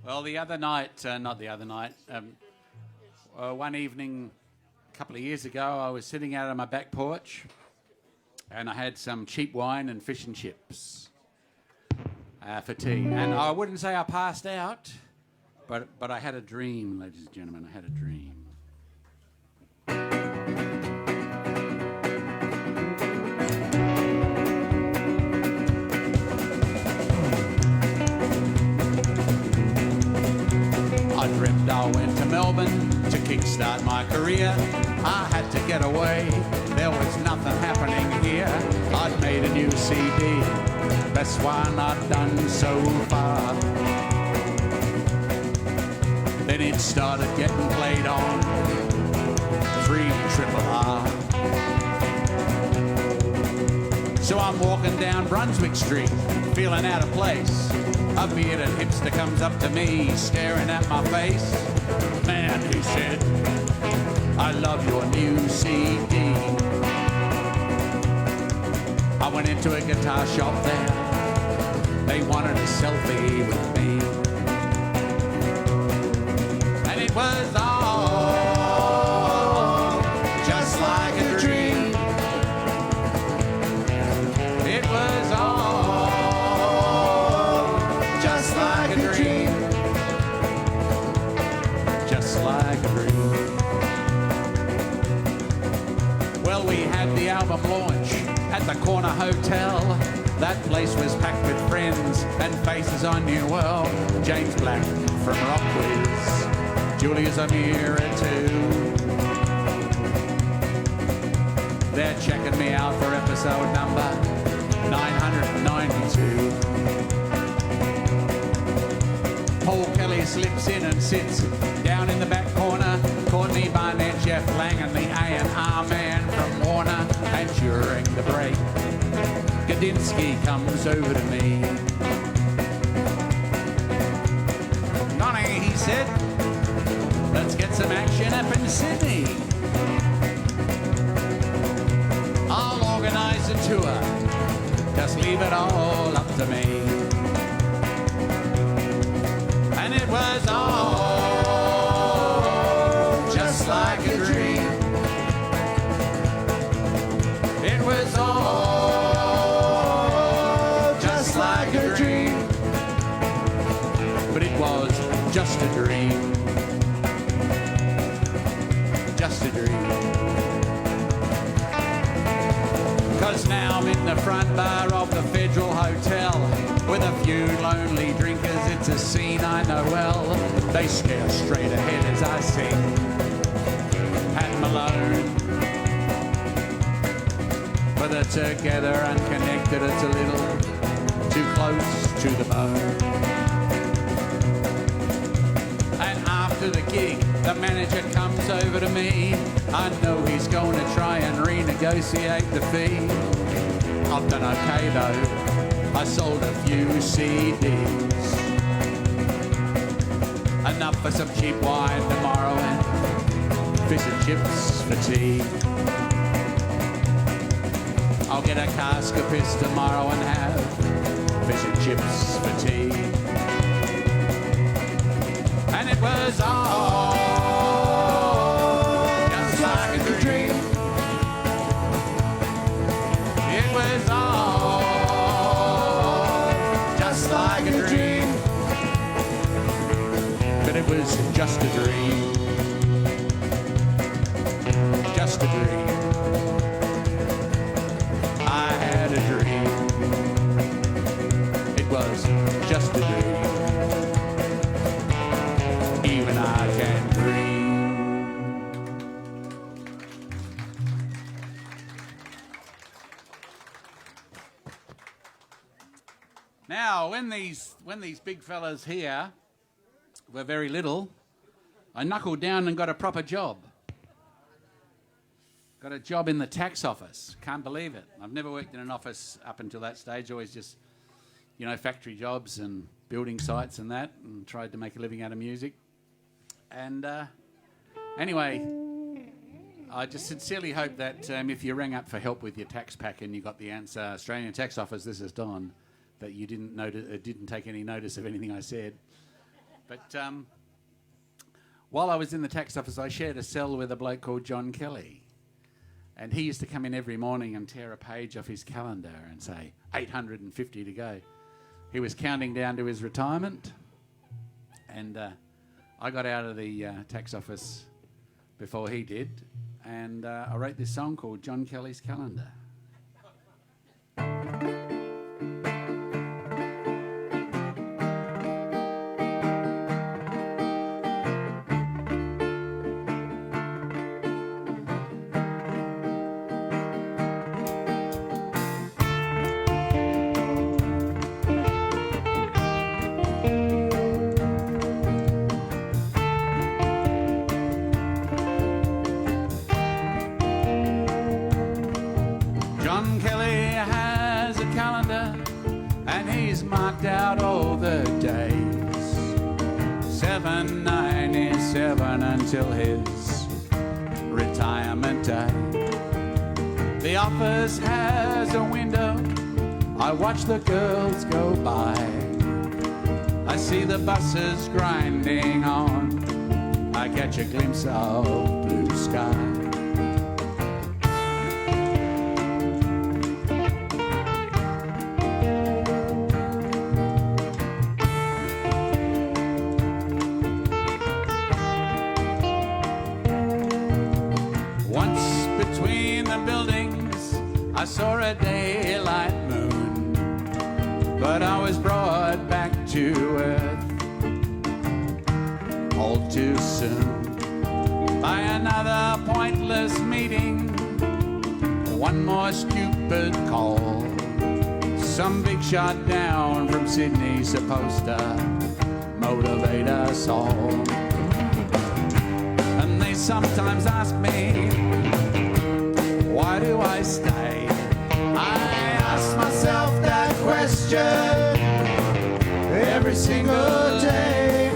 Well, the other night, not the other night, one evening a couple of years ago, I was sitting out on my back porch and I had some cheap wine and fish and chips for tea. And I wouldn't say I passed out, but I had a dream, ladies and gentlemen. I had a dream. I dreamt I went to Melbourne to kickstart my career. I had to get away, there was nothing happening here. I'd made a new CD, best one I'd done so far. Then it started getting played on 3RRR. So I'm walking down Brunswick Street, feeling out of place. A bearded hipster comes up to me, staring at my face. Man, he said, I love your new CD. I went into a guitar shop there. They wanted a selfie with me. And it was all just like a dream. It was all just like a dream. Just like a dream. Well, we had the album launch at the Corner Hotel. That place was packed with friends and faces I knew well. James Black from Rock Quiz, Julia Zamira too. They're checking me out for episode number 992. Paul Kelly slips in and sits down in the back corner. Courtney Barnett, Jeff Lang and the A&R man from Warner. And during the break, Gadinsky comes over to me. Nonny, he said, let's get some action up in Sydney. I'll organise a tour, just leave it all up to me. And it was all just like a dream. It was all just like a dream. But it was just a dream. Just a dream. 'Cause now I'm in the front bar of the Federal Hotel with a few lonely drinkers. It's a scene I know well. They stare straight ahead as I sing Pat Malone. Whether together and connected, it's a little too close to the bone. And after the gig, the manager comes over to me. I know he's going to try and renegotiate the fee. I've done okay though, I sold a few CDs. Enough for some cheap wine tomorrow and fish and chips for tea. I'll get a cask of piss tomorrow and have fish and chips for tea. And it was all just like a dream. It was all just like a dream. But it was just a dream. Just a dream. I had a dream. It was just a dream. Even I can dream. Now, when these big fellas here were very little, I knuckled down and got a proper job. Got a job in the tax office. Can't believe it. I've never worked in an office up until that stage. Always just factory jobs and building sites and that, and tried to make a living out of music. And anyway, I just sincerely hope that if you rang up for help with your tax pack and you got the answer, Australian Tax Office, this is Don, that you didn't take any notice of anything I said. But while I was in the tax office, I shared a cell with a bloke called John Kelly. And he used to come in every morning and tear a page off his calendar and say, 850 to go. He was counting down to his retirement. And I got out of the tax office before he did. And I wrote this song called John Kelly's Calendar. John Kelly has a calendar and he's marked out all the days. 797 until his retirement day. The office has a window, I watch the girls go by. I see the buses grinding on, I catch a glimpse of blue sky. I saw a daylight moon, but I was brought back to earth all too soon by another pointless meeting, one more stupid call. Some big shot down from Sydney supposed to motivate us all. And they sometimes ask me, why do I stay? I ask myself that question every single day.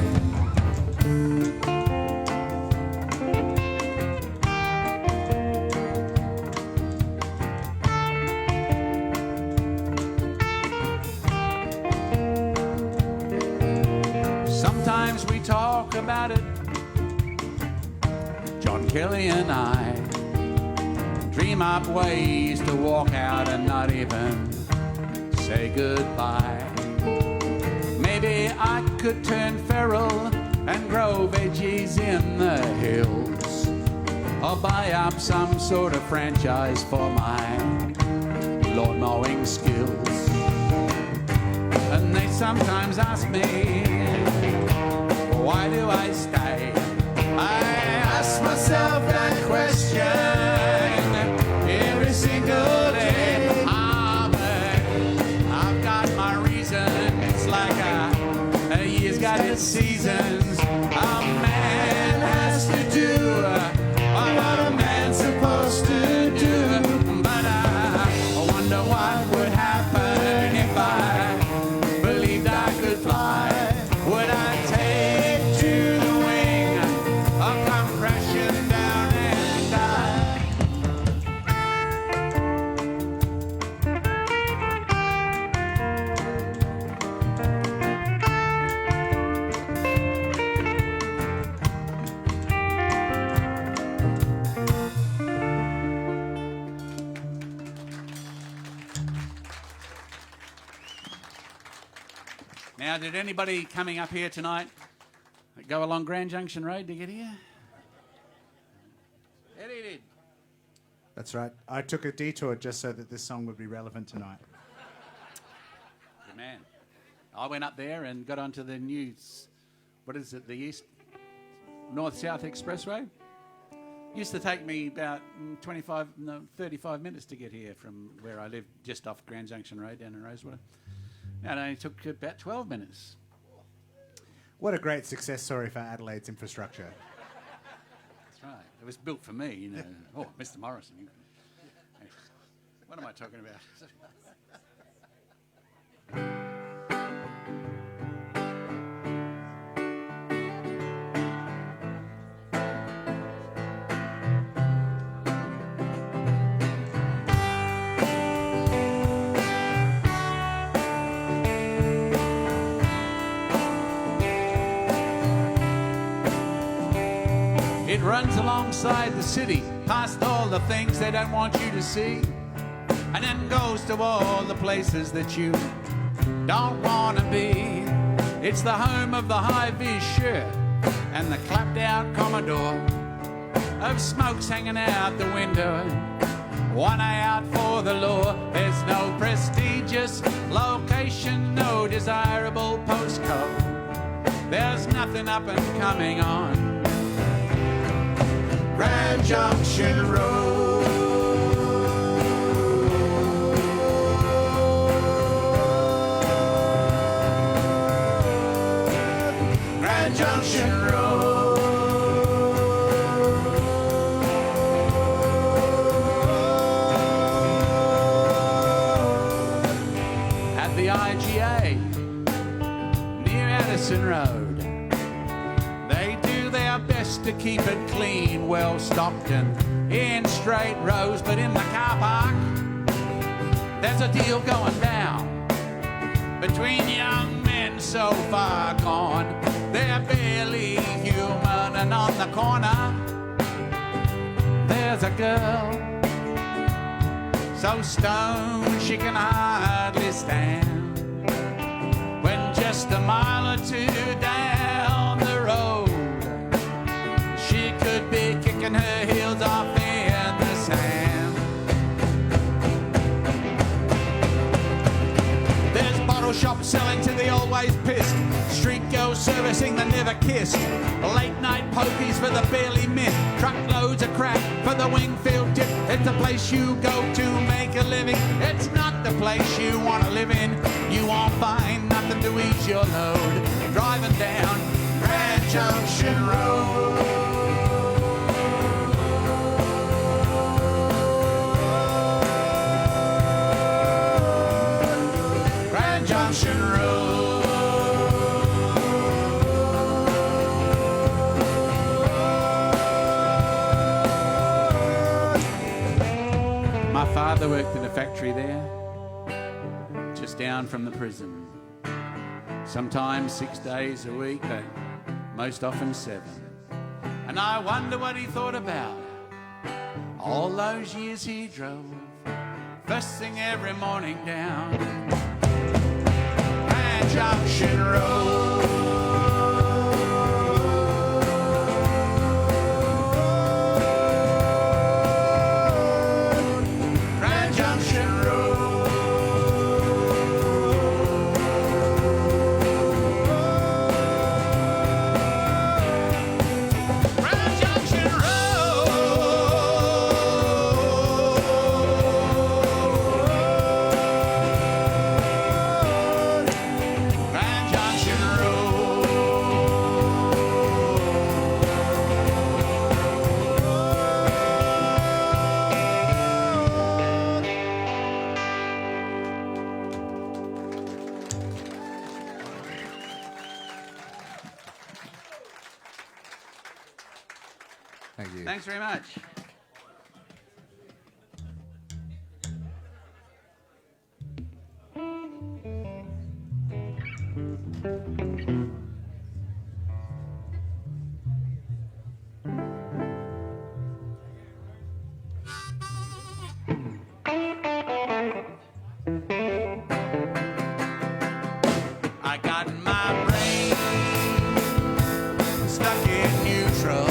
Sometimes we talk about it, John Kelly and I. Dream up ways to walk out and not even say goodbye. Maybe I could turn feral and grow veggies in the hills, or buy up some sort of franchise for my lawn mowing skills. And they sometimes ask me, why do I stay? I ask myself that question every single day. But I've got my reason. It's like a year's got its seasons. A man has to do what a man's supposed to do. But I wonder what would happen if I believed I could fly. Would I take to the wing or come crashing down and die? Now, did anybody coming up here tonight go along Grand Junction Road to get here? Eddie did. That's right. I took a detour just so that this song would be relevant tonight. Good man. I went up there and got onto the new, what is it, the East North-South Expressway. Used to take me about 35 minutes to get here from where I live, just off Grand Junction Road down in Rosewater. Now, it only took about 12 minutes. What a great success story for Adelaide's infrastructure. That's right. It was built for me, you know. Oh, Mr. Morrison. What am I talking about? It runs alongside the city, past all the things they don't want you to see, and then goes to all the places that you don't want to be. It's the home of the high-vis shirt and the clapped-out Commodore, of smokes hanging out the window, one eye out for the law. There's no prestigious location, no desirable postcode. There's nothing up and coming on Grand Junction Road. Grand Junction Road. At the IGA, near Addison Road, they do their best to keep it clean, well stocked and in straight rows. But in the car park, there's a deal going down between young men so far gone, they're barely human. And on the corner, there's a girl so stoned she can hardly stand, when just a mile or two down the road, she could be kicking her heels off in the sand. There's bottle shops selling to the always pissed, street girls servicing the never kissed, late night pokies for the barely missed, truckloads of crack for the Wingfield dip. It's the place you go to make a living. It's not the place you want to live in. You won't find nothing to ease your load driving down Grand Junction Road. Grand Junction Road. My father worked in a factory there, just down from the prison. Sometimes 6 days a week, but most often 7. And I wonder what he thought about all those years he drove, first thing every morning down Grand Junction Road. Thank you. Thanks very much. I got my brain stuck in neutral.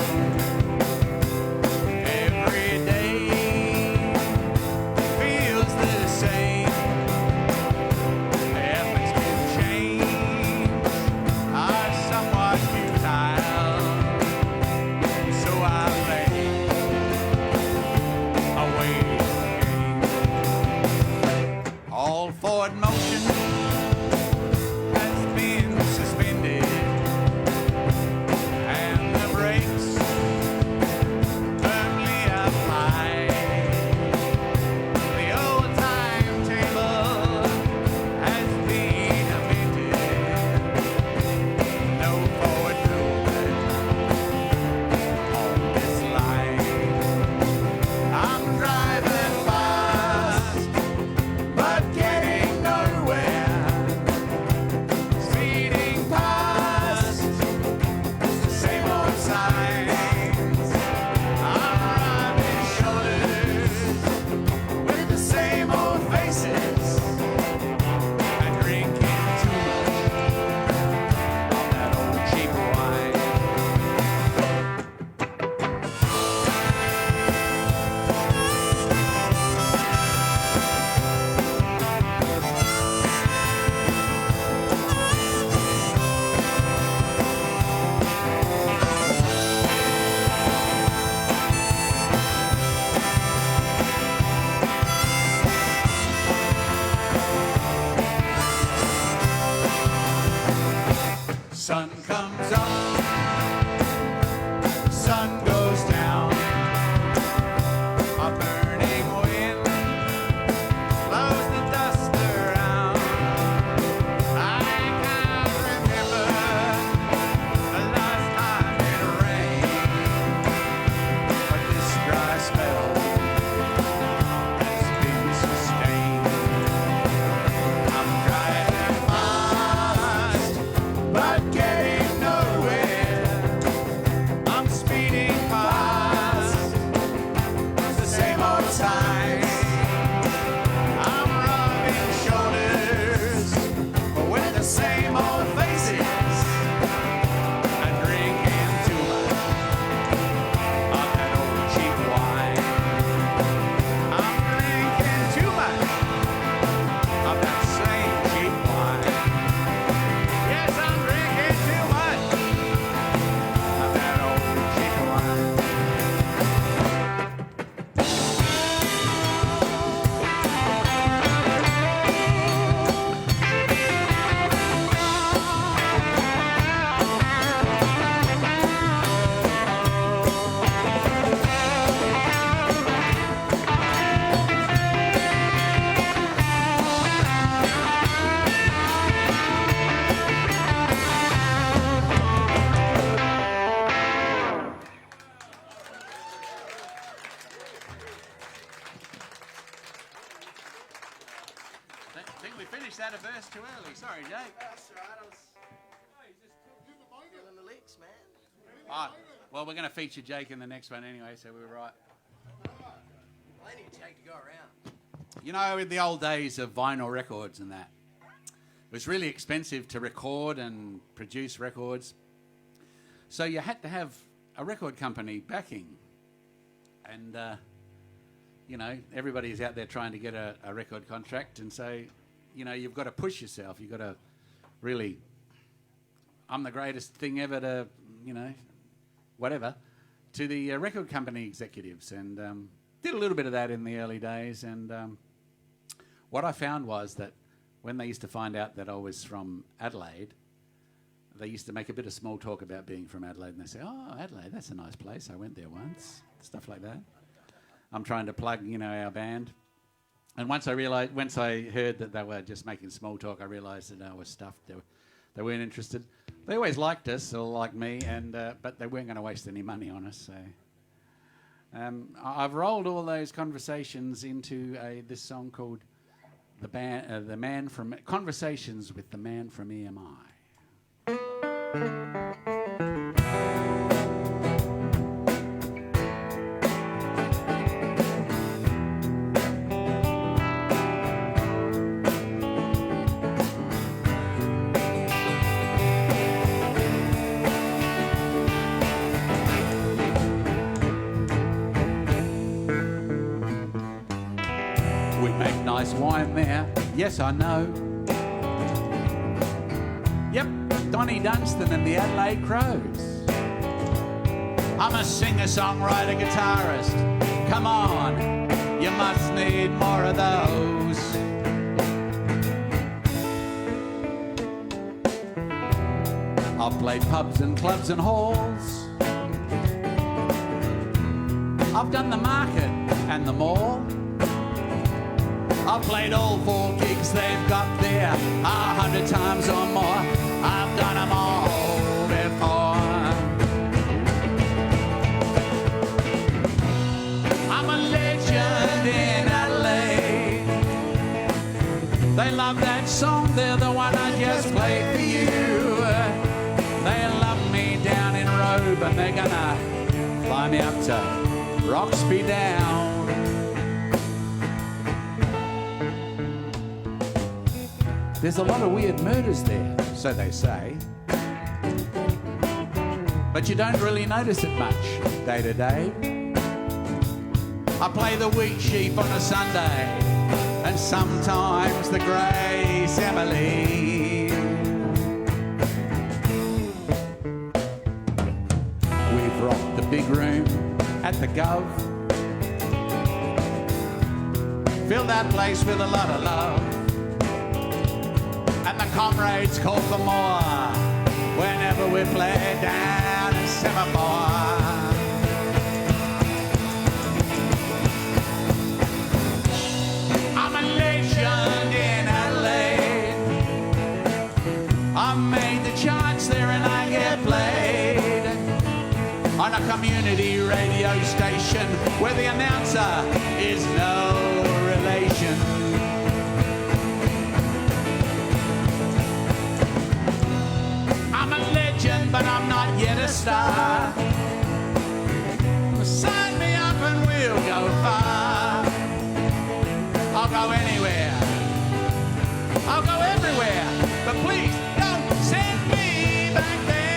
Every day feels the same. Efforts to change are somewhat futile, so I lay away the game. All forward motion has been suspended, and the brakes firmly applied. The old timetable has been amended. No forward movement on this line. I'm driving fast, but getting nowhere. I think we finished that a verse too early. Sorry, Jake. That's right. I was feeling the licks, man. Oh, well, we're going to feature Jake in the next one anyway, so we were right. Plenty of Jake to go around. You know, in the old days of vinyl records and that, it was really expensive to record and produce records. So you had to have a record company backing. And, you know, everybody's out there trying to get a record contract. And so, you know, you've got to push yourself. You've got to really, I'm the greatest thing ever to, you know, whatever, to the record company executives. And did a little bit of that in the early days. And what I found was that when they used to find out that I was from Adelaide, they used to make a bit of small talk about being from Adelaide. And they say, oh, Adelaide, that's a nice place. I went there once. Stuff like that. I'm trying to plug, you know, our band. And once I heard that they were just making small talk, I realised that I was stuffed. They weren't interested. They always liked us, or liked me, and but they weren't going to waste any money on us. So I've rolled all those conversations into this song called "The Man from Conversations with the Man from EMI." Nice wine there, yes I know. Yep, Donnie Dunstan and the Adelaide Crows. I'm a singer-songwriter, guitarist. Come on, you must need more of those. I've played pubs and clubs and halls. I've done the market and the mall. I've played all 4 gigs they've got there 100 times or more. I've done them all before. I'm a legend in Adelaide. They love that song, they're the one I just played for you. They love me down in Robe and they're gonna fly me up to Roxby Down. There's a lot of weird murders there, so they say. But you don't really notice it much, day to day. I play the wheat sheep on a Sunday, and sometimes the Grace Emily. We've rocked the big room at the Gov. Filled that place with a lot of love. And the comrades call for more whenever we play down in Semaphore. I'm a legend in Adelaide. I made the charts there and I get played on a community radio station where the announcer is no relation. But I'm not yet a star. Sign me up and we'll go far. I'll go anywhere. I'll go everywhere. But please don't send me back there.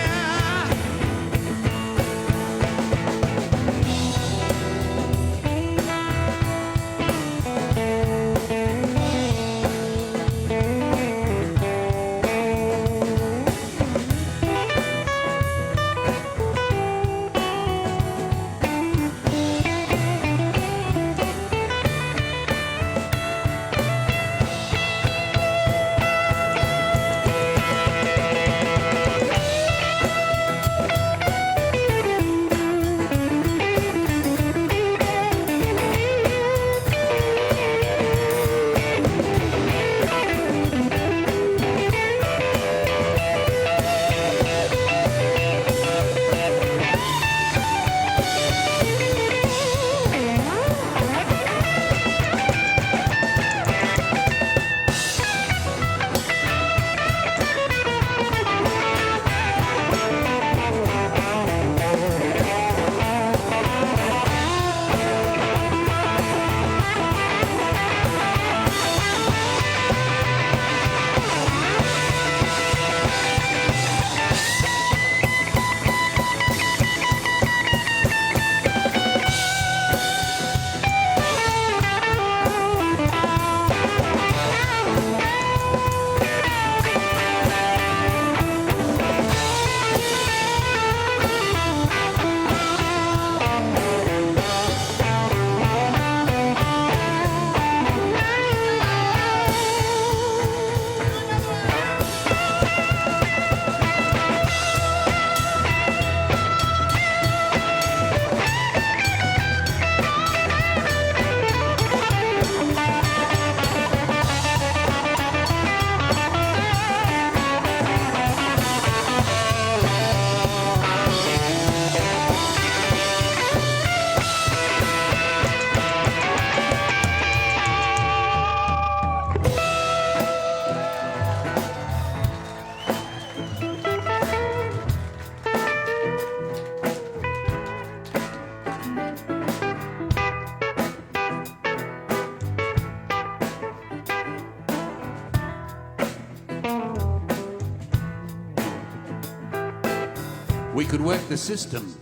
we could work the system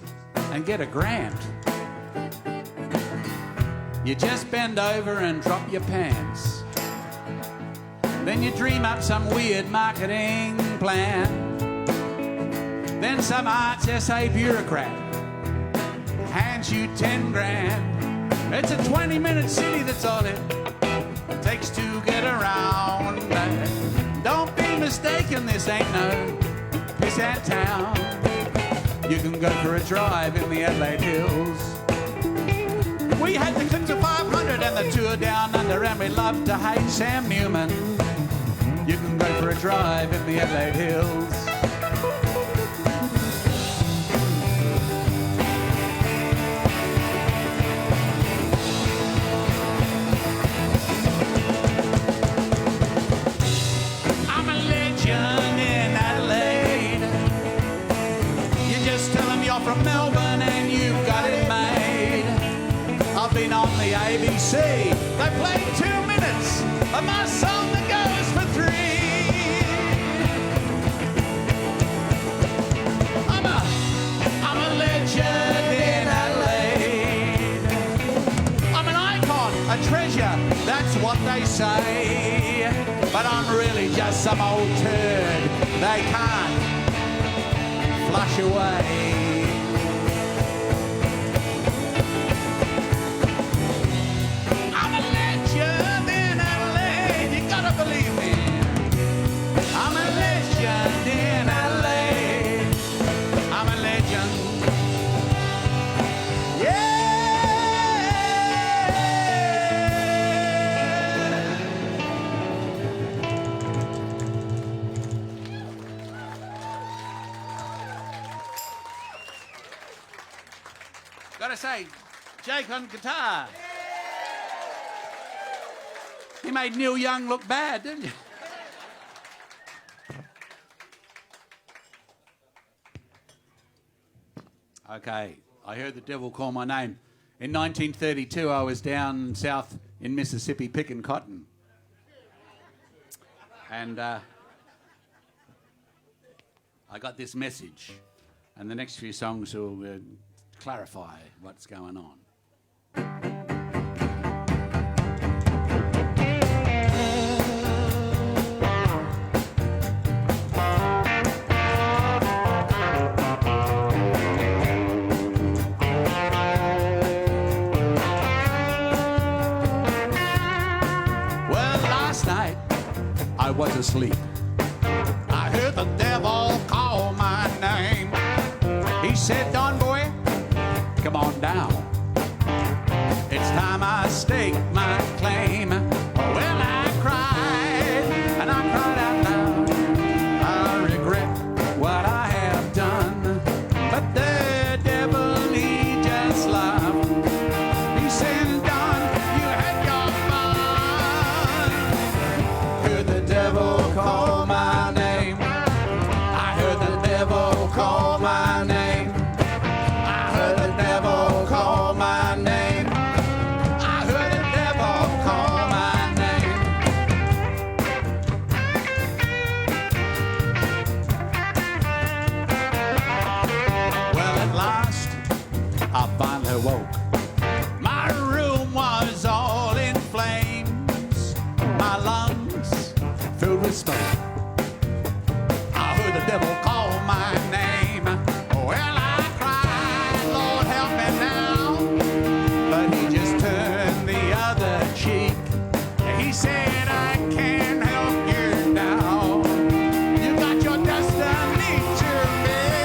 and get a grant. You just bend over and drop your pants. Then you dream up some weird marketing plan. Then some arts essay bureaucrat hands you 10 grand. It's a 20-minute city, that's all it takes to get around. Don't be mistaken, this ain't no pissant town. You can go for a drive in the Adelaide Hills. We had the Clips of 500 and the tour down under, and we love to hate Sam Newman. You can go for a drive in the Adelaide Hills. I'm a legend in Adelaide. You just tell them you're from Melbourne and you've got it made. I've been on the ABC. They played 2 minutes of my song that goes for 3. I'm a legend in Adelaide. I'm an icon, a treasure, that's what they say. But I'm really just some old turd they can't flush away. Believe me, I'm a legend in LA. I'm a legend. Yeah. Gotta say, Jake on guitar. He made Neil Young look bad, didn't you? Okay, I heard the devil call my name. In 1932, I was down south in Mississippi picking cotton. And I got this message. And the next few songs will clarify what's going on. I was asleep. I heard the devil call my name. He said, "Don boy, come on down. It's time I stake my claim." Well, I cried, and I cried out loud. I regret what I have done. But the devil, he just laughed. He said, "Don, you had your fun." Heard the devil call my name. I heard the devil call my name. I heard the devil call my name. I heard the devil call my name. Well, at last, I finally woke. My room was all in flames. My lungs filled with smoke. I heard the devil call my name. Well, I cried, Lord help me now. But he just turned the other cheek. He said, "I can't help you now. You got your destiny to make."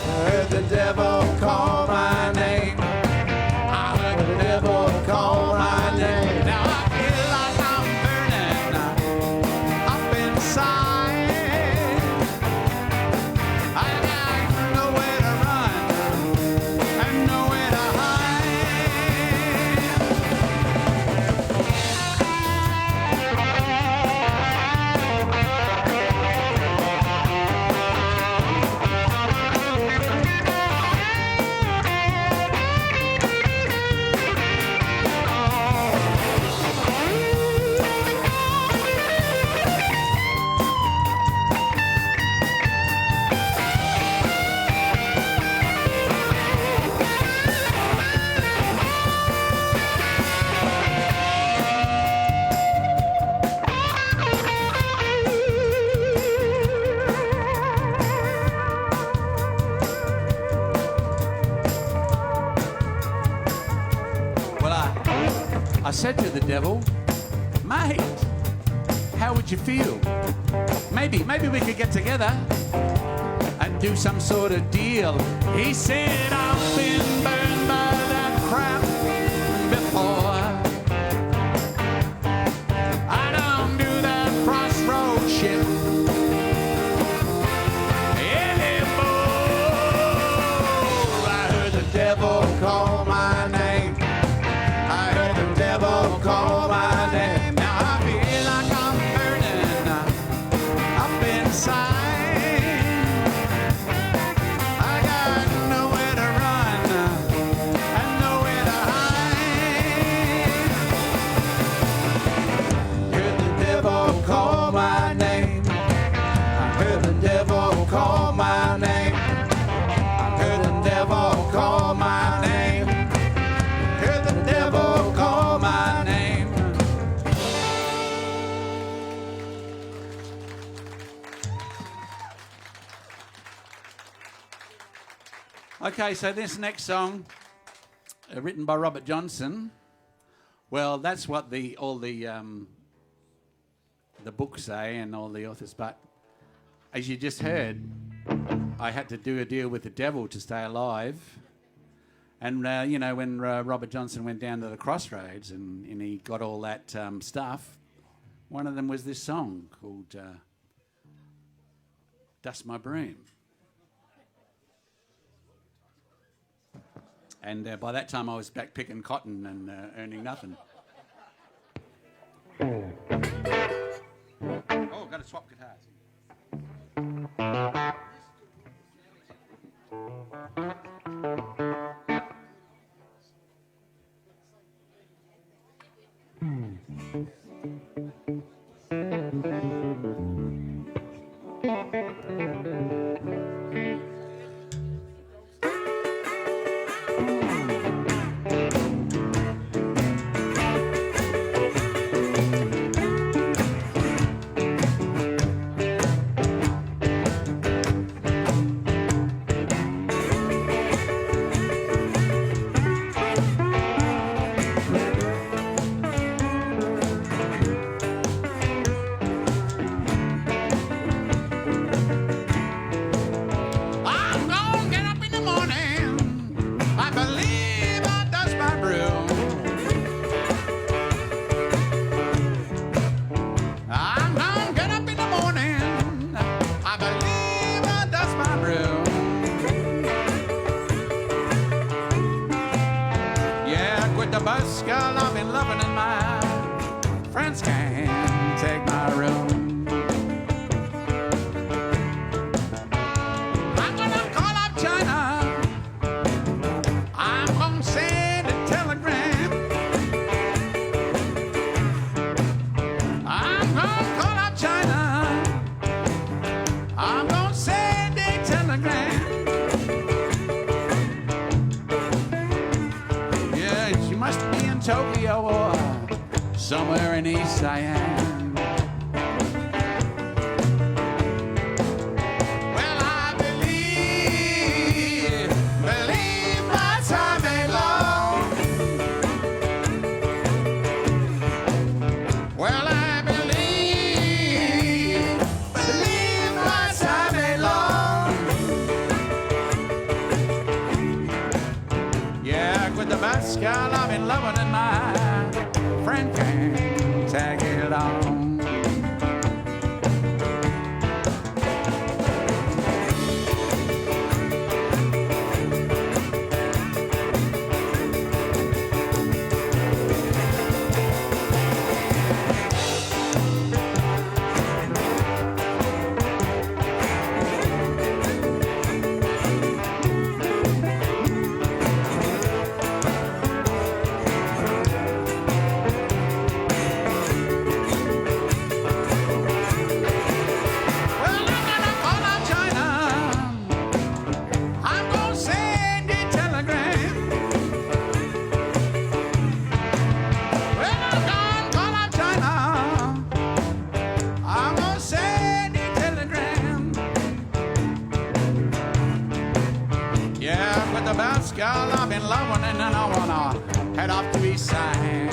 I heard the devil call my name. I heard the devil call my name. Now I feel like I'm burning up inside. I got nowhere to run and nowhere to hide. said to the devil, mate, how would you feel? Maybe we could get together and do some sort of deal. He said, I've been burned by that crap before. I don't do that crossroad shit anymore. I heard the devil call my name. I heard the devil call my name. Now I feel like I'm burning up inside. I got nowhere to run and nowhere to hide. Heard the devil call my name. I heard the devil call my name. I heard the devil call my name. Heard the devil call my name. Okay, so this next song, written by Robert Johnson. Well, that's what all the books say and all the authors. But as you just heard, I had to do a deal with the devil to stay alive. And, you know, when Robert Johnson went down to the crossroads and he got all that stuff, one of them was this song called Dust My Broom. And by that time I was back picking cotton and earning nothing. Oh, got to swap guitars. Bus girl I've been loving and my friends can't take my room. I'm gonna call up China. I'm gonna send a telegram. I'm gonna call up China. I'm gonna send a telegram. Must be in Tokyo or somewhere in East Siam. Well, I believe my time ain't long. Well, I believe my time ain't long. Yeah, with the best girl I've been loving and my friend can't tag it on. Girl, I've been loving and I wanna head off to East Side.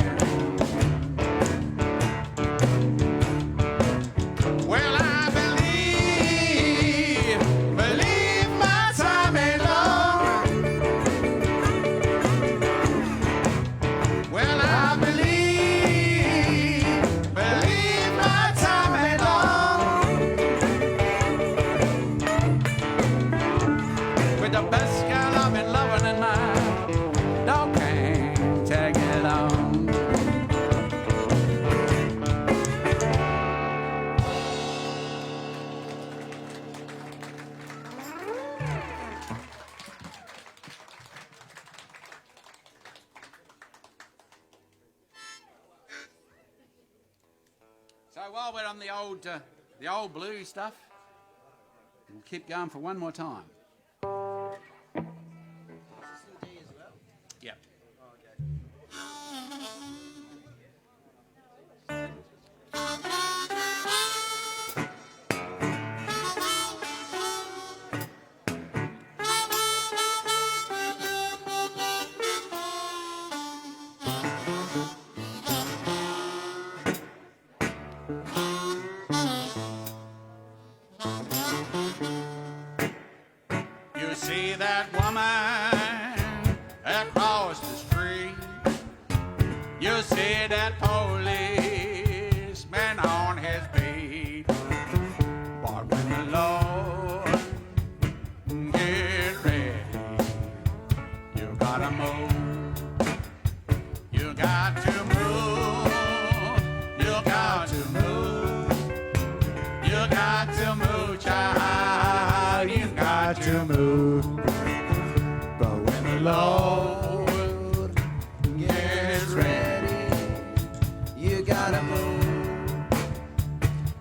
So while we're on the old blue stuff, we'll keep going for one more time. Is this in D as well? Yep. Oh, okay. You see that woman across the street. You see that policeman on his beat. But when the Lord get ready, you gotta move. You got to move. You got to move. You got to move, child. You got to move. But when the Lord gets ready, You gotta move.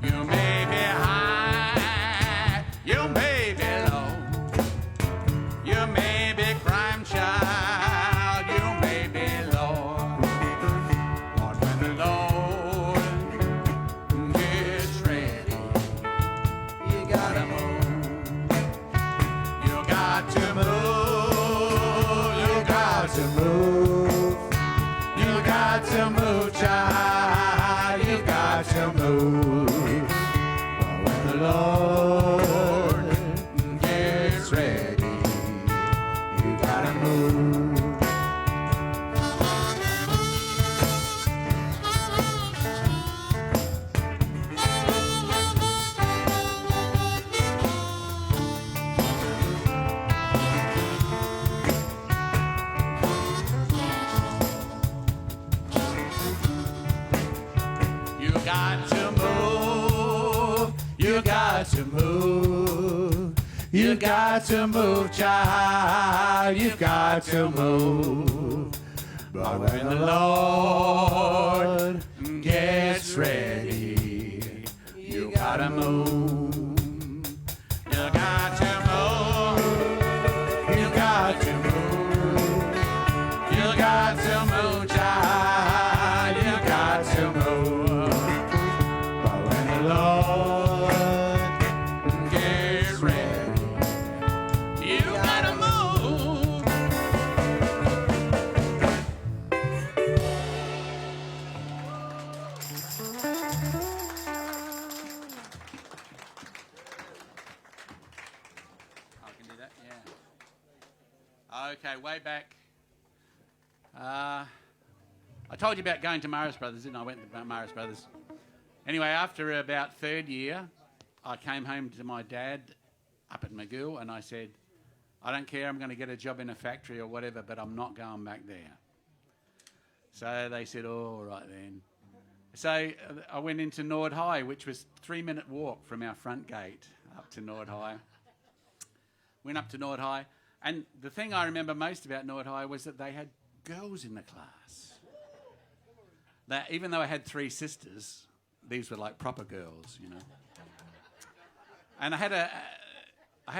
you may be high, you may be low, you may be crime child, you may be low. But when the Lord gets ready, You gotta move. you got to move, you got to move, you got to move, child, you got to move. But when the Lord gets ready, you gotta move. You got to move. You got to move. You got to move, child. You got to move. But when the Lord gets ready, you gotta move. You got to move. You got to move. You got to move, child. You got to move. But when the Lord gets ready, you gotta move. I can do that, yeah. Okay, way back. I told you about going to Morris Brothers, didn't I? I went to Morris Brothers. Anyway, after about third year, I came home to my dad up at McGill and I said, I don't care, I'm going to get a job in a factory or whatever, but I'm not going back there. So they said, oh, all right then. So I went into Nord High, which was a 3-minute walk from our front gate up to Nord High. Went up to Nord High, and the thing I remember most about Nord High was that they had girls in the class. That even though I had 3 sisters, these were like proper girls, you know. And I had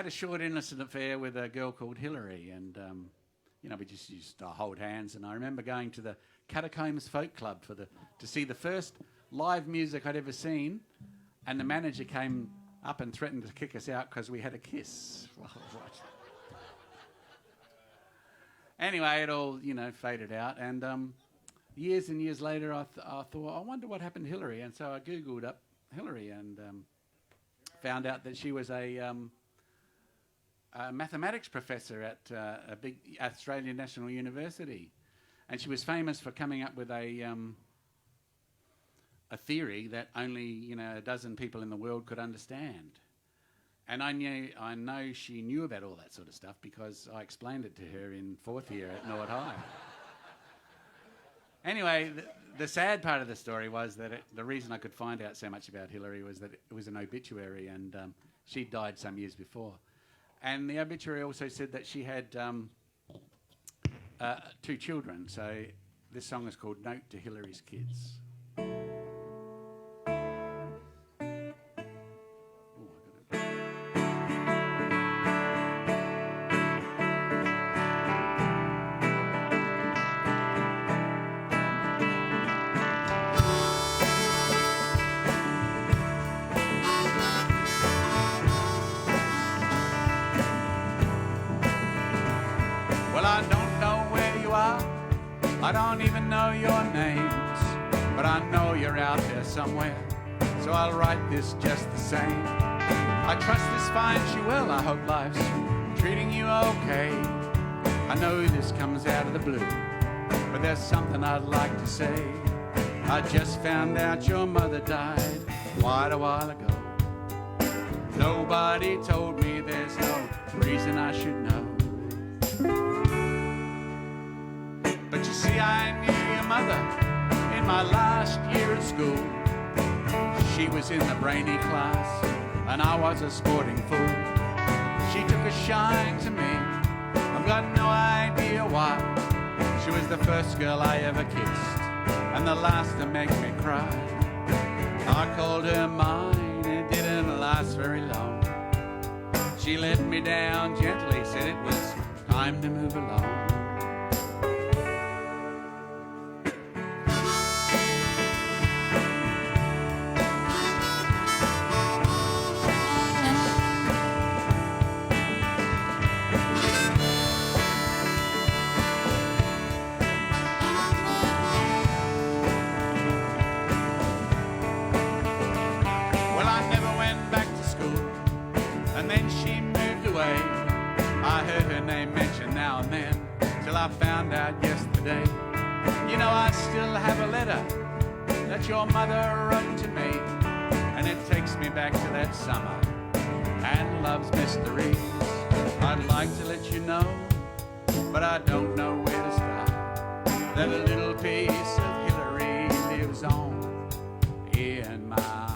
a short innocent affair with a girl called Hillary, and you know, we just used to hold hands. And I remember going to the Catacombs Folk Club to see the first live music I'd ever seen, and the manager came up and threatened to kick us out because we had a kiss. Anyway, it all, you know, faded out, and years and years later, I thought, I wonder what happened to Hillary, and so I googled up Hillary and found out that she was a mathematics professor at a big Australian National University, and she was famous for coming up with a theory that only, you know, a dozen people in the world could understand. And I know she knew about all that sort of stuff because I explained it to her in 4th year at Nord High. Anyway, the sad part of the story was that the reason I could find out so much about Hillary was that it was an obituary, and she died some years before. And the obituary also said that she had 2 children. So this song is called Note to Hillary's Kids. I don't even know your names, but I know you're out there somewhere, so I'll write this just the same. I trust this finds you well, I hope life's treating you okay. I know this comes out of the blue, but there's something I'd like to say. I just found out your mother died quite a while ago. Nobody told me, there's no reason I should know. But you see, I knew your mother in my last year at school. She was in the brainy class and I was a sporting fool. She took a shine to me, I've got no idea why. She was the first girl I ever kissed and the last to make me cry. I called her mine, it didn't last very long. She let me down gently, said it was time to move along. I found out yesterday. You know, I still have a letter that your mother wrote to me, and it takes me back to that summer and love's mysteries. I'd like to let you know, but I don't know where to start, that a little piece of Hillary lives on in my heart.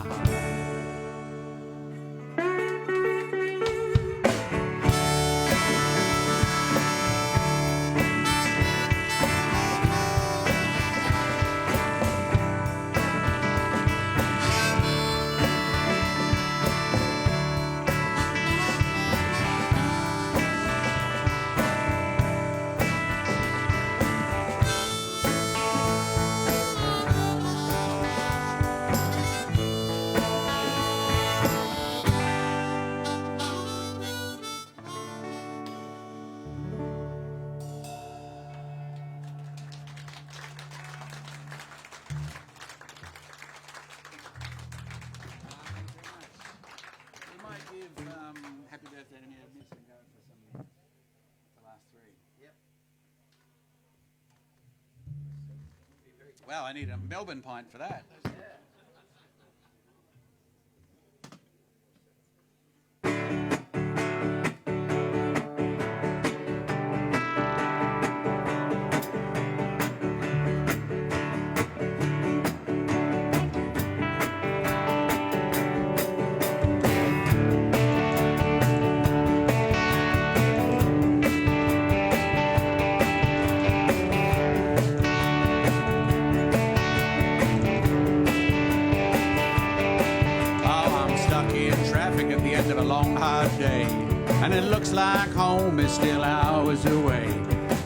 Happy birthday to me, and go for some the last three. Yep. Well, I need a Melbourne pint for that. And it looks like home is still hours away,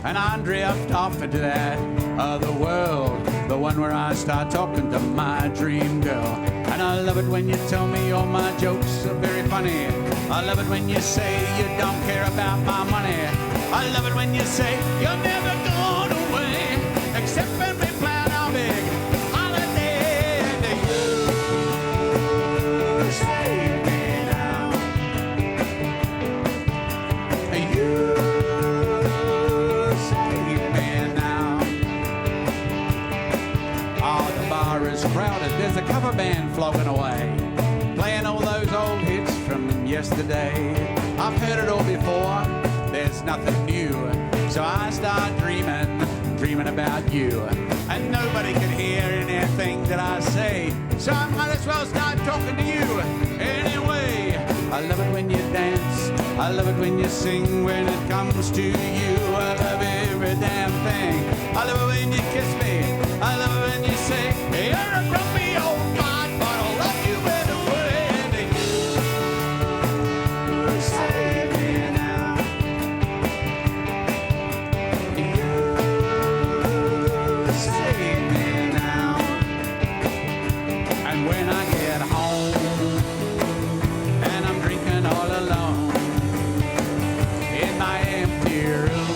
and I drift off into that other world, the one where I start talking to my dream girl. And I love it when you tell me all my jokes are very funny. I love it when you say you don't care about my money. I love it when you say you're never going away, except when we plan our big holiday. And you say crowded, there's a cover band flogging away, playing all those old hits from yesterday. I've heard it all before, there's nothing new, so I start dreaming about you. And nobody can hear anything that I say, so I might as well start talking to you anyway. I love it when you dance, I love it when you sing. When it comes to you, I love every damn thing. I love it when you kiss me, I love it when you say you're a grumpy old god, but I'll love you anyway. And you save me now. You save me now. And when I get home and I'm drinking all alone in my empty room,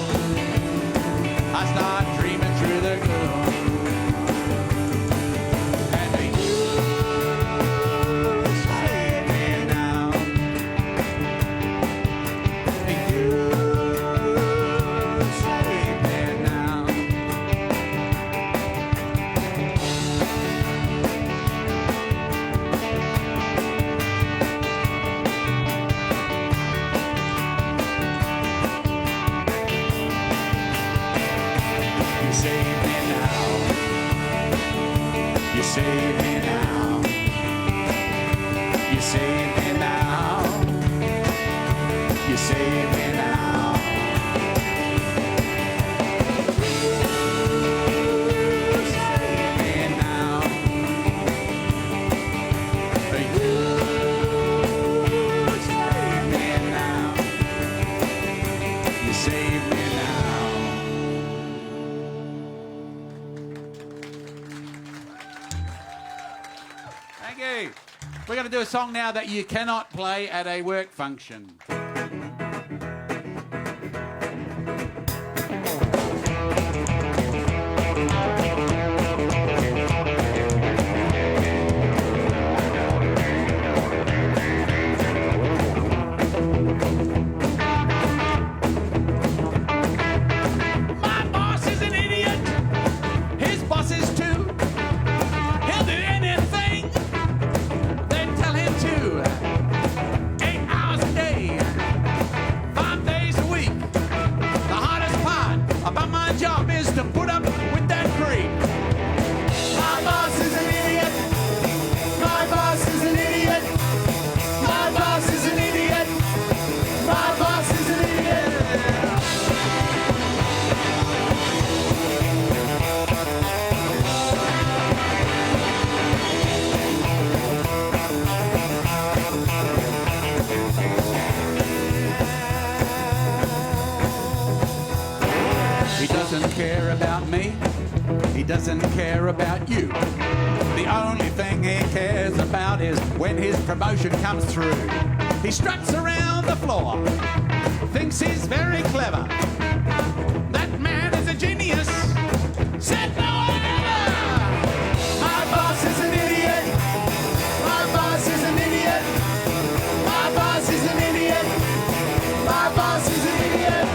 I start dreaming through the Thank you. We're going to do a song now that you cannot play at a work function. Doesn't care about you. The only thing he cares about is when his promotion comes through. He struts around the floor, thinks he's very clever. That man is a genius. Said no one ever. My boss is an idiot. My boss is an idiot. My boss is an idiot. My boss is an idiot.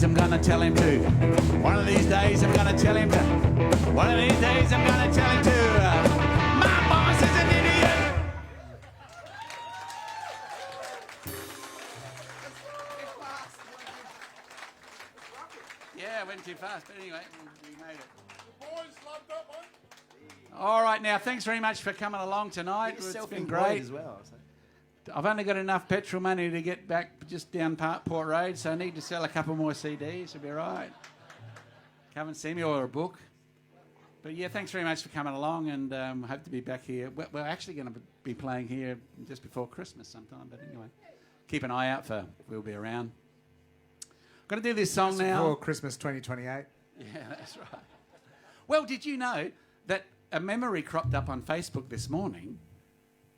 I'm gonna tell him to. One of these days I'm gonna tell him to. One of these days I'm gonna tell him to. My boss is an idiot. Yeah, it went too fast, but anyway, we made it. The boys loved that one. All right, now thanks very much for coming along tonight. It's been great as well. So. I've only got enough petrol money to get back just down Port Road, so I need to sell a couple more CDs. It'll be all right. Come and see me, or a book. But yeah, thanks very much for coming along, and hope to be back here. We're actually going to be playing here just before Christmas sometime, but anyway, keep an eye out for we'll be around. Got to do this song now. Before Christmas 2028. Yeah, that's right. Well, did you know that a memory cropped up on Facebook this morning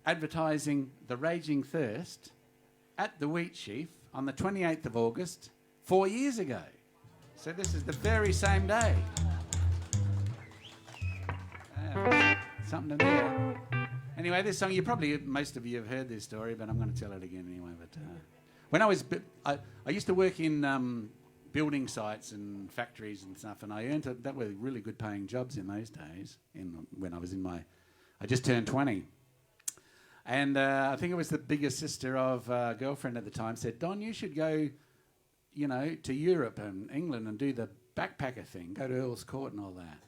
advertising the Raging Thirst at the Wheat Sheaf on the 28th of August 4 years ago. So this is the very same day. Something to do. Anyway, this song, most of you have heard this story, but I'm going to tell it again anyway. But when I used to work in building sites and factories and stuff, and that were really good paying jobs in those days. When I was I just turned 20. And I think it was the bigger sister of a girlfriend at the time said, Don, you should go, to Europe and England and do the backpacker thing, go to Earl's Court and all that.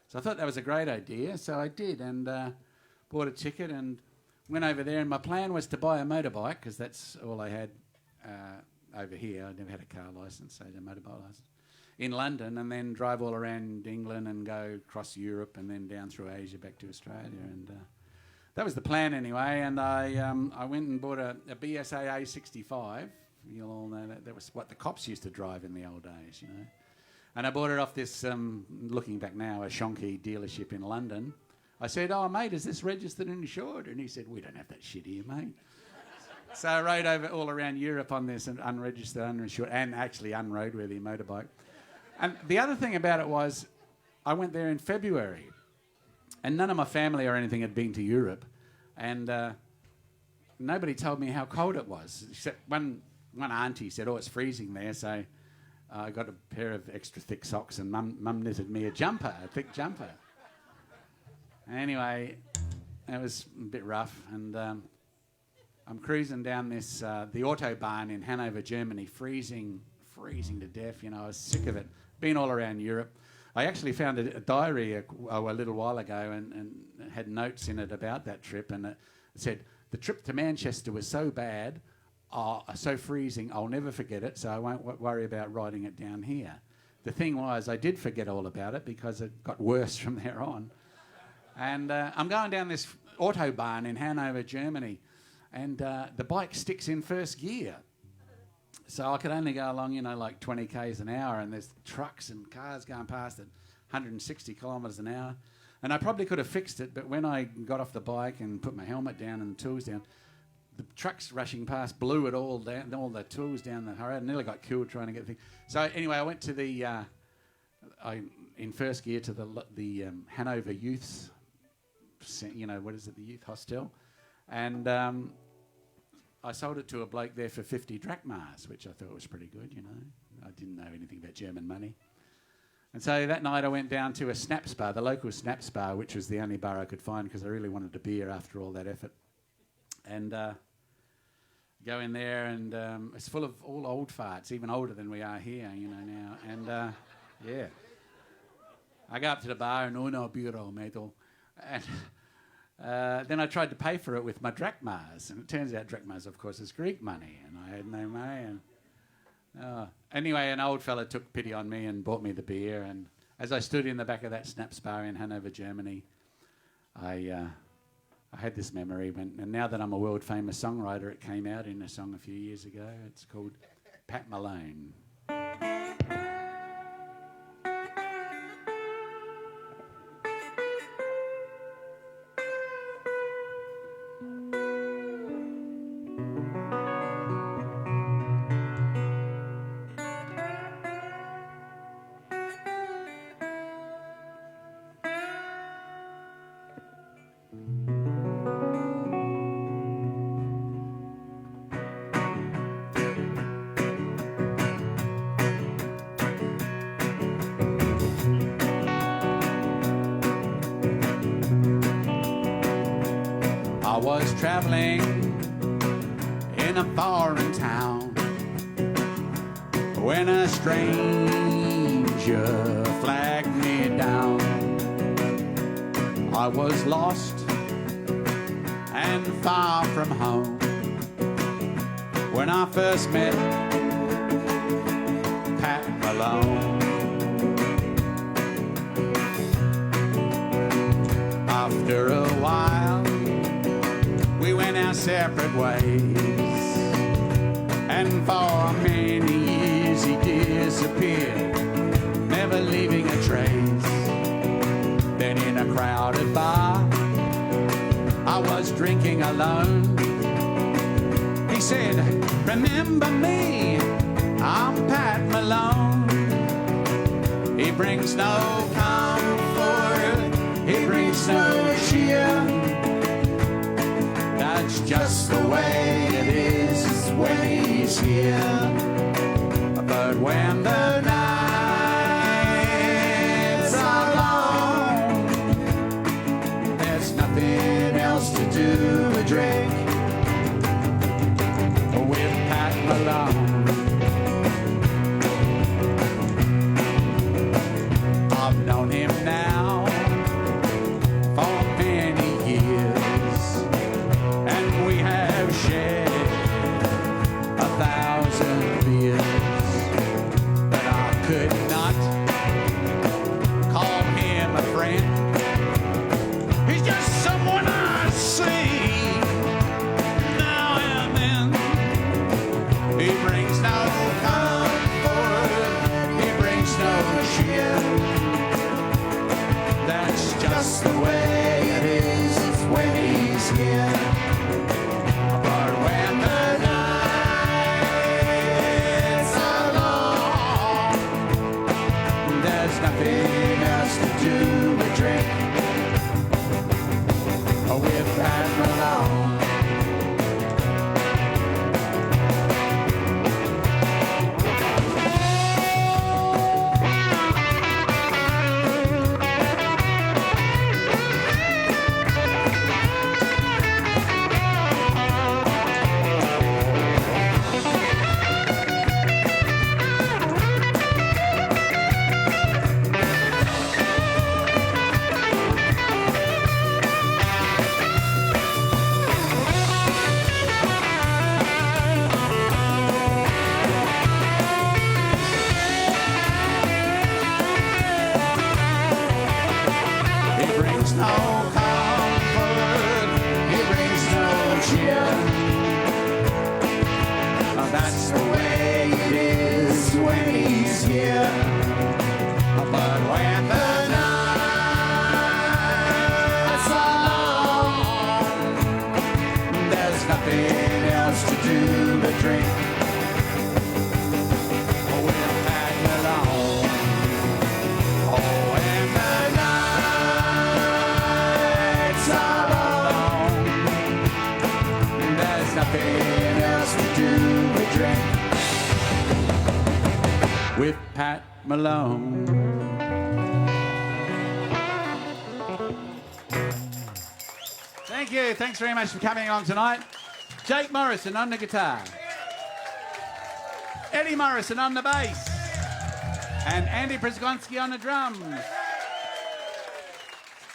So I thought that was a great idea, so I did, and bought a ticket and went over there. And my plan was to buy a motorbike, because that's all I had over here. I never had a car licence, so I had a motorbike licence, in London, and then drive all around England and go across Europe and then down through Asia back to Australia. And that was the plan anyway, and I went and bought a BSA A65. You'll all know that was what the cops used to drive in the old days, And I bought it off this, looking back now, a Shonky dealership in London. I said, oh, mate, is this registered and insured? And he said, we don't have that shit here, mate. So I rode over all around Europe on this unregistered, uninsured, and actually unroadworthy motorbike. And the other thing about it was I went there in February, and none of my family or anything had been to Europe, and nobody told me how cold it was, except one auntie said, oh, it's freezing there, so I got a pair of extra thick socks, and Mum knitted me a thick jumper. Anyway, it was a bit rough, and I'm cruising down the Autobahn in Hanover, Germany, freezing freezing to death. You know, I was sick of it. Been all around Europe. I actually found a diary a little while ago and had notes in it about that trip, and it said, the trip to Manchester was so bad, so freezing, I'll never forget it, so I won't worry about writing it down here. The thing was, I did forget all about it because it got worse from there on. And I'm going down this Autobahn in Hanover, Germany, and the bike sticks in first gear. So I could only go along, you know, like 20 k's an hour, and there's trucks and cars going past at 160 kilometres an hour. And I probably could have fixed it, but when I got off the bike and put my helmet down and the tools down, the trucks rushing past blew it all down, all the tools down the road. I nearly got killed trying to get the thing. So anyway, I went to the, in first gear to the Hanover Youths, you know, what is it, the Youth Hostel. And I sold it to a bloke there for 50 drachmas, which I thought was pretty good, you know. I didn't know anything about German money. And so that night I went down to a Snaps bar, the local Snaps bar, which was the only bar I could find because I really wanted a beer after all that effort. And go in there, and it's full of all old farts, even older than we are here, you know, now. And, yeah. I go up to the bar and, uno bureau metal. And then I tried to pay for it with my drachmas, and it turns out drachmas, of course, is Greek money, and I had no money. And anyway, an old fella took pity on me and bought me the beer. And as I stood in the back of that Snaps bar in Hanover, Germany, I had this memory. And now that I'm a world famous songwriter, it came out in a song a few years ago. It's called Pat Malone. I was traveling in a foreign town when a stranger flagged me down. I was lost and far from home when I first met Pat Malone. After a while, we went our separate ways, and for many years he disappeared, never leaving a trace. Then in a crowded bar, I was drinking alone. He said, "Remember me, I'm Pat Malone." He brings no comfort, he brings no cheer. That's just the way it is when he's here. But when the nights are long, there's nothing else to do but drink with Pat Malone. I've known him now for many years, and we have shared 1,000 beers, but I could not call him a friend. He's just someone I see now and then. He brings no comfort, he brings no cheer. That's just the way it is when he's here. But when the nights are long, there's nothing else to do but drink with Pat Malone. drink. Oh, with Pat Malone. Oh, and the nights are long. There's nothing else to do but drink with Pat Malone. Thank you. Thanks very much for coming along tonight. Jake Morrison on the guitar. Eddie Morrison on the bass. And Andy Przgonski on the drums.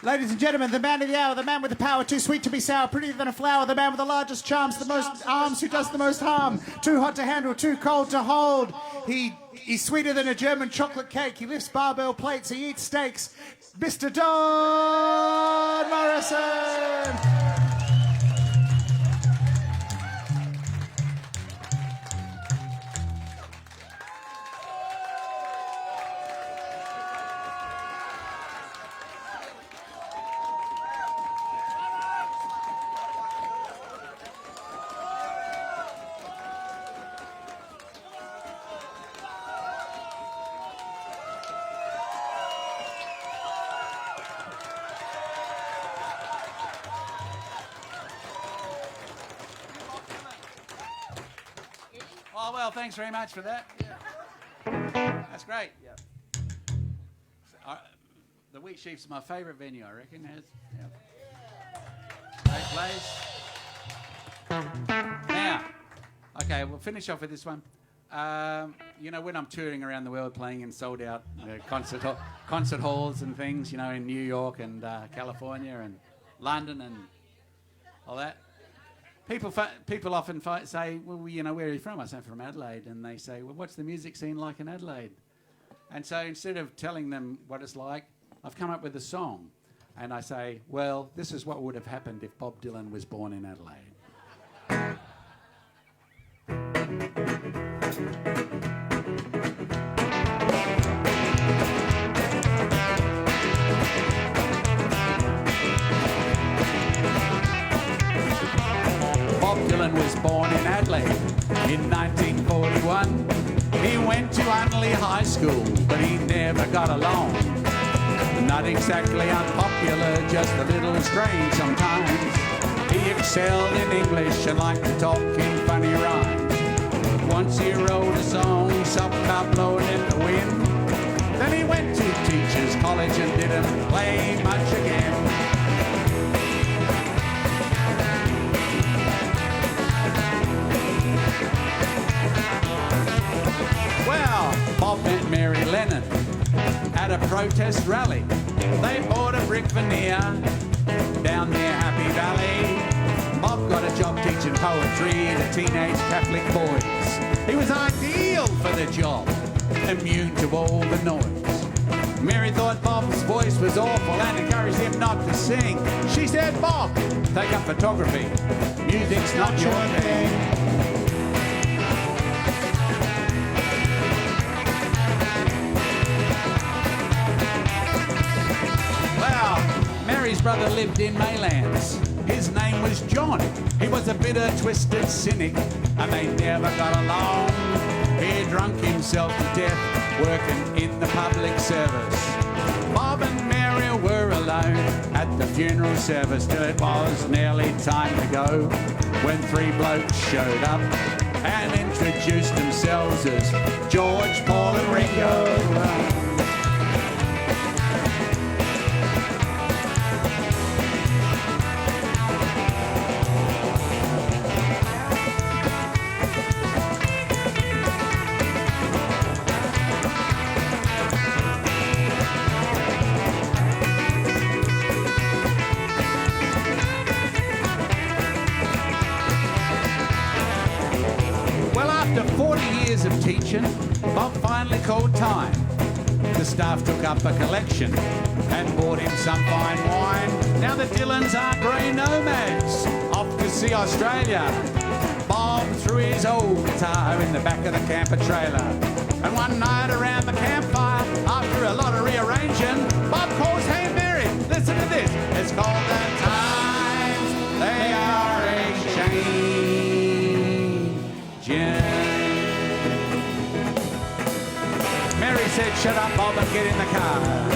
Ladies and gentlemen, the man of the hour, the man with the power, too sweet to be sour, prettier than a flower, the man with the largest charms, the most arms, who does the most harm, too hot to handle, too cold to hold. He's sweeter than a German chocolate cake. He lifts barbell plates, he eats steaks. Mr. Don Morrison! Oh, well, thanks very much for that. Yeah. That's great. Yeah. The Wheat Sheep's my favourite venue, I reckon. Great place. Now, okay, we'll finish off with this one. You know, when I'm touring around the world playing in sold-out concert halls and things, you know, in New York and California and London and all that, people often say, well, you know, where are you from? I say, I'm from Adelaide. And they say, well, what's the music scene like in Adelaide? And so instead of telling them what it's like, I've come up with a song. And I say, well, this is what would have happened if Bob Dylan was born in Adelaide. Bob Dylan was born in Adelaide in 1941. He went to Unley High School, but he never got along. Not exactly unpopular, just a little strange sometimes. He excelled in English and liked to talk in funny rhymes. Once he wrote a song, something about blowing in the wind. Then he went to teachers' college and didn't play much again. Well, Bob met Mary Lennon at a protest rally. They bought a brick veneer down near Happy Valley. Bob got a job teaching poetry to teenage Catholic boys. He was ideal for the job, immune to all the noise. Mary thought Bob's voice was awful and encouraged him not to sing. She said, Bob, take up photography. Music's not your thing. Mary's brother lived in Maylands. His name was John. He was a bitter, twisted cynic, and they never got along. He drunk himself to death, working in the public service. Bob and Mary were alone at the funeral service till it was nearly time to go, when three blokes showed up and introduced themselves as George, Paul and Ringo. Of teaching, Bob finally called time. The staff took up a collection and bought him some fine wine. Now the Dylans are grey nomads, off to see Australia. Bob threw his old guitar in the back of the camper trailer. And one night around the campfire, after a lot of rearranging, Bob calls, hey Mary, listen to this. It's called The Times They Are A-Changin'. Shut up, Bob, and get in the car.